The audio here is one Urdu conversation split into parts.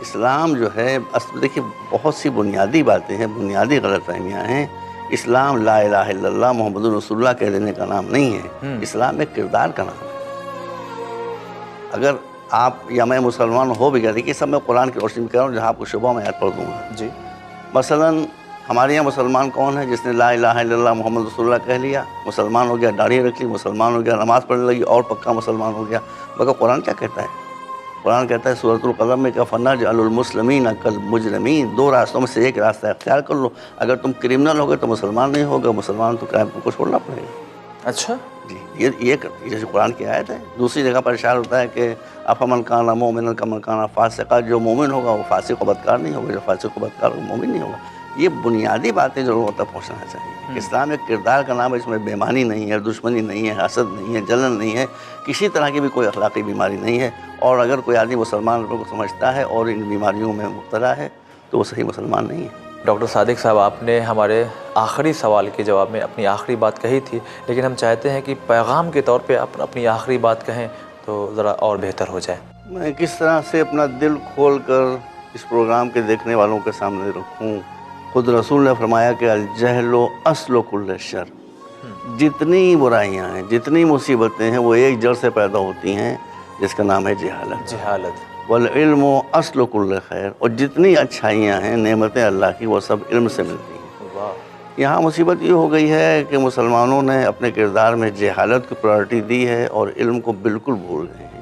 اسلام جو ہے دیکھیے بہت سی بنیادی باتیں ہیں، بنیادی غلط فہمیاں ہیں۔ اسلام لا الہ الا اللہ محمد رسول اللہ کہہ دینے کا نام نہیں ہے، اسلام ایک کردار کا نام ہے۔ اگر آپ یا میں مسلمان ہو بھی گیا، دیکھیے سب میں قرآن کی روشنی میں کہہ رہا ہوں، جہاں آپ کو شبہ میں آیت پڑھ دوں گا۔ جی مثلاً ہمارے یہاں مسلمان کون ہے جس نے لا الہ الا اللہ محمد رسول اللہ کہہ لیا، مسلمان ہو گیا، داڑھی رکھ لی، مسلمان ہو گیا، نماز پڑھنے لگی اور پکا مسلمان ہو گیا۔ مگر قرآن کیا کہتا ہے؟ قرآن کہتا ہے سورۃ القلم میں کہ فَنَجْعَلُ الْمُسْلِمِينَ كَالْمُجْرِمِينَ، دو راستوں میں سے ایک راستہ اختیار کر لو۔ اگر تم کرمنل ہوگے تو مسلمان نہیں ہوگا، مسلمان تو کرائم کو چھوڑنا پڑے گا۔ اچھا، جی یہ جیسے قرآن کی آیت ہے۔ دوسری جگہ پر اشارہ ہوتا ہے کہ افمن کان مؤمنا کمن کان فاسقا، جو مومن ہوگا وہ فاسق و بدکار نہیں ہوگا، جو فاسق و بدکار وہ مومن نہیں ہوگا۔ یہ بنیادی باتیں جو لوگوں تک پہنچنا چاہیے۔ اسلام ایک کردار کا نام ہے، اس میں بے ایمانی نہیں ہے، دشمنی نہیں ہے، حسد نہیں ہے، جلن نہیں ہے، کسی طرح کی بھی کوئی اخلاقی بیماری نہیں ہے۔ اور اگر کوئی آدمی مسلمان کو سمجھتا ہے اور ان بیماریوں میں مبتلا ہے تو وہ صحیح مسلمان نہیں ہے۔ ڈاکٹر صادق صاحب، آپ نے ہمارے آخری سوال کے جواب میں اپنی آخری بات کہی تھی، لیکن ہم چاہتے ہیں کہ پیغام کے طور پہ اپنی آخری بات کہیں تو ذرا اور بہتر ہو جائے۔ میں کس طرح سے اپنا دل کھول کر اس پروگرام کے دیکھنے والوں کے سامنے رکھوں؟ خود رسول نے فرمایا کہ الجہل اصل کل شر، جتنی برائیاں ہیں، جتنی مصیبتیں ہیں، وہ ایک جڑ سے پیدا ہوتی ہیں جس کا نام ہے جہالت۔ جہالت۔ والعلم اصل کل خیر، اور جتنی اچھائیاں ہیں، نعمتیں اللہ کی، وہ سب علم سے ملتی ہیں۔ واہ۔ یہاں مصیبت یہ ہو گئی ہے کہ مسلمانوں نے اپنے کردار میں جہالت کو پرائرٹی دی ہے اور علم کو بالکل بھول گئے ہیں۔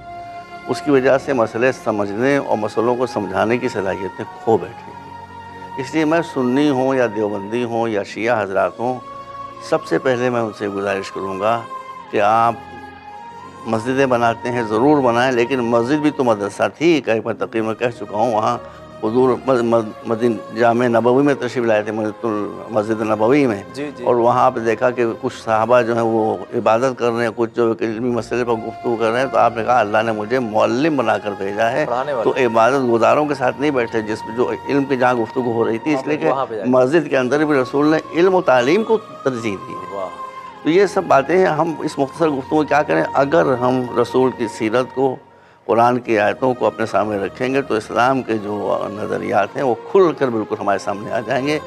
اس کی وجہ سے مسئلے سمجھنے اور مسئلوں کو سمجھانے کی صلاحیتیں کھو بیٹھے ہیں۔ اس لیے میں سنی ہوں یا دیوبندی ہوں یا شیعہ حضرات ہوں، سب سے پہلے میں ان سے گزارش کروں گا کہ آپ مسجدیں بناتے ہیں ضرور بنائیں، لیکن مسجد بھی تو مدرسہ تھی۔ کہ میں تقریر میں کہہ چکا ہوں، وہاں حضور جامع نبوی میں تشریف لائے تھے، مسجد نبوی میں، جی جی۔ اور وہاں آپ دیکھا کہ کچھ صحابہ جو ہیں وہ عبادت کر رہے ہیں، کچھ جو علمی مسئلے پر گفتگو کر رہے ہیں، تو آپ نے کہا اللہ نے مجھے معلم بنا کر بھیجا ہے، تو عبادت گزاروں کے ساتھ نہیں بیٹھے جس جو علم کی جہاں گفتگو ہو رہی تھی، اس لیے کہ مسجد کے اندر بھی رسول نے علم و تعلیم کو ترجیح دی ہے۔ تو یہ سب باتیں ہیں۔ ہم اس مختصر گفتگو کیا کریں؟ اگر ہم رسول کی سیرت کو، قرآن کی آیتوں کو اپنے سامنے رکھیں گے تو اسلام کے جو نظریات ہیں وہ کھل کر بالکل ہمارے سامنے آ جائیں گے۔